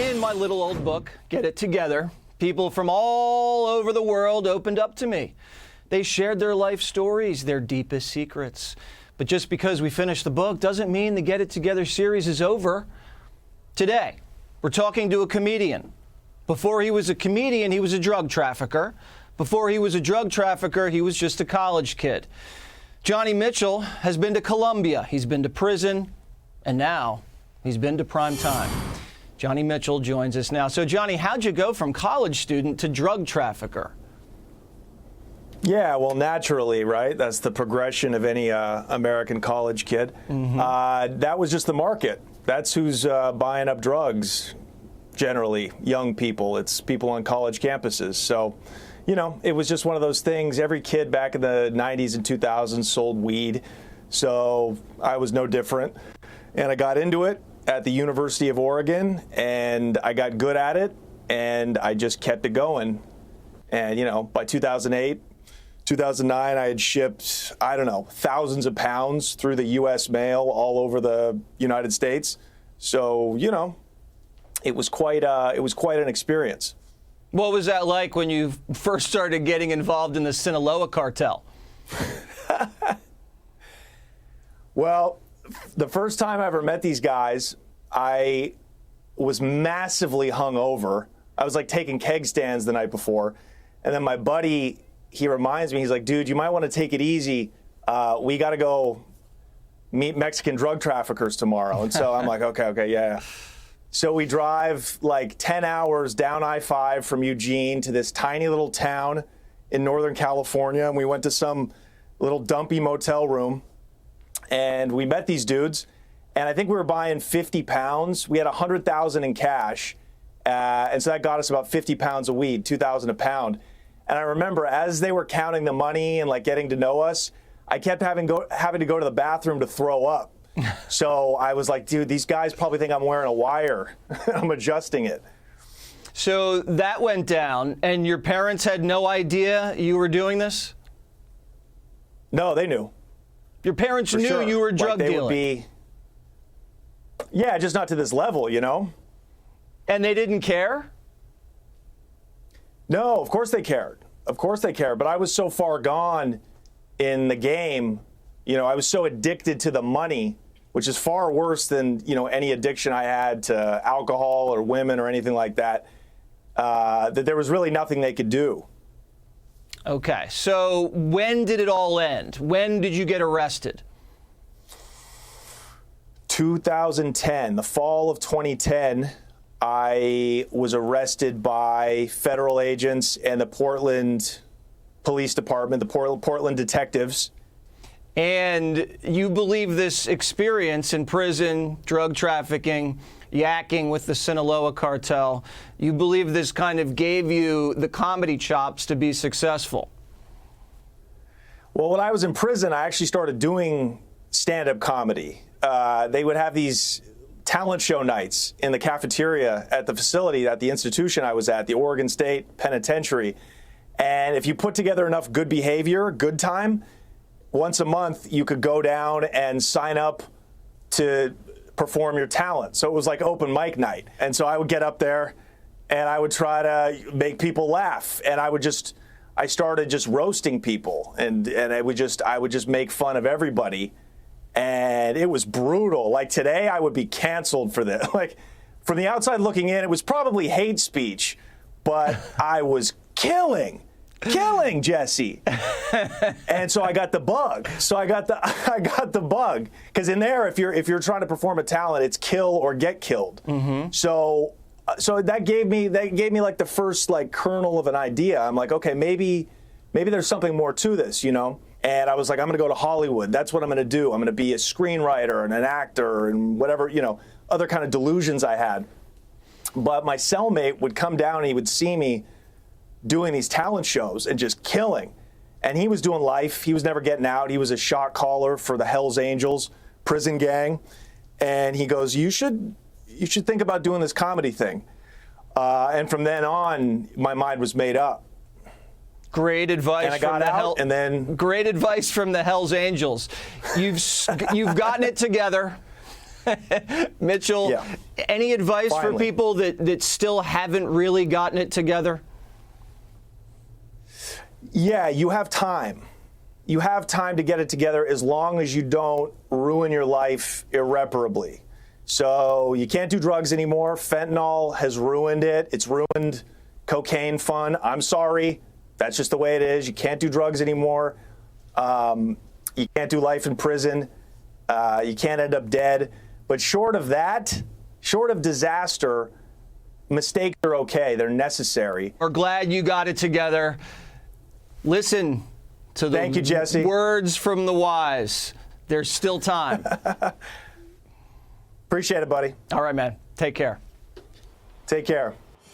In my little old book, Get It Together, people from all over the world opened up to me. They shared their life stories, their deepest secrets. But just because we finished the book doesn't mean the Get It Together series is over. Today, we're talking to a comedian. Before he was a comedian, he was a drug trafficker. Before he was a drug trafficker, he was just a college kid. Johnny Mitchell has been to Colombia, he's been to prison, and now he's been to prime time. Johnny Mitchell joins us now. So, Johnny, how'd you go from college student to drug trafficker? Yeah, well, naturally, right? That's the progression of any American college kid. That was just the market. That's who's buying up drugs, generally, young people. It's people on college campuses. So, you know, it was just one of those things. Every kid back in the 90s and 2000s sold weed. So I was no different. And I got into it at the University of Oregon, and I got good at it, and I just kept it going. And, you know, by 2008, 2009, I had shipped, I don't know, thousands of pounds through the U.S. mail all over the United States. So, you know, it was quite an experience. What was that like when you first started getting involved in the Sinaloa cartel? Well, the first time I ever met these guys, I was massively hungover. I was like taking keg stands the night before. And then my buddy, he reminds me, he's like, dude, you might want to take it easy. We got to go meet Mexican drug traffickers tomorrow. And so I'm like, okay, yeah. So we drive like 10 hours down I-5 from Eugene to this tiny little town in Northern California. And we went to some little dumpy motel room. And we met these dudes, and I think we were buying 50 pounds. We had 100,000 in cash, and so that got us about 50 pounds of weed, 2,000 a pound. And I remember as they were counting the money and like getting to know us, I kept having to go to the bathroom to throw up. So I was like, dude, these guys probably think I'm wearing a wire. I'm adjusting it. So that went down, and your parents had no idea you were doing this? No, they knew. Your parents knew sure. You were drug they dealing? Would be, yeah, just not to this level, you know? And they didn't care? No, of course they cared. Of course they cared. But I was so far gone in the game, you know, I was so addicted to the money, which is far worse than, you know, any addiction I had to alcohol or women or anything like that, that there was really nothing they could do. Okay, so when did it all end? When did you get arrested? 2010, the fall of 2010, I was arrested by federal agents and the Portland Police Department, the Portland detectives. And you believe this experience in prison, drug trafficking, yakking with the Sinaloa cartel, you believe this kind of gave you the comedy chops to be successful? Well, when I was in prison, I actually started doing stand-up comedy. They would have these talent show nights in the cafeteria at the facility, at the institution I was at, the Oregon State Penitentiary. And if you put together enough good behavior, good time, once a month you could go down and sign up to perform your talent. So it was like open mic night. And so I would get up there and I would try to make people laugh. And I started just roasting people, and I would just make fun of everybody. And it was brutal. Like today I would be canceled for this. Like from the outside looking in, it was probably hate speech, but I was killing Jesse. And so I got the bug. I got the bug, because in there, if you're trying to perform a talent, it's kill or get killed. Mm-hmm. So that gave me like the first like kernel of an idea. I'm like, okay, maybe there's something more to this, you know? And I was like, I'm going to go to Hollywood. That's what I'm going to do. I'm going to be a screenwriter and an actor and whatever, you know, other kind of delusions I had. But my cellmate would come down and he would see me doing these talent shows and just killing. And he was doing life. He was never getting out. He was a shot caller for the Hells Angels prison gang. And he goes, you should think about doing this comedy thing. And from then on, my mind was made up. Great advice. And I got out, and then great advice from the Hells Angels. You've gotten it together. Mitchell, Yeah. any advice for Finally. people that still haven't really gotten it together? Yeah, you have time. You have time to get it together as long as you don't ruin your life irreparably. So you can't do drugs anymore. Fentanyl has ruined it. It's ruined cocaine fun. I'm sorry. That's just the way it is. You can't do drugs anymore. You can't do life in prison. You can't end up dead. But short of that, short of disaster, mistakes are okay. They're necessary. We're glad you got it together. Listen to the Thank you, Jesse. words from the wise. There's still time. Appreciate it, buddy. All right, man. Take care. Take care.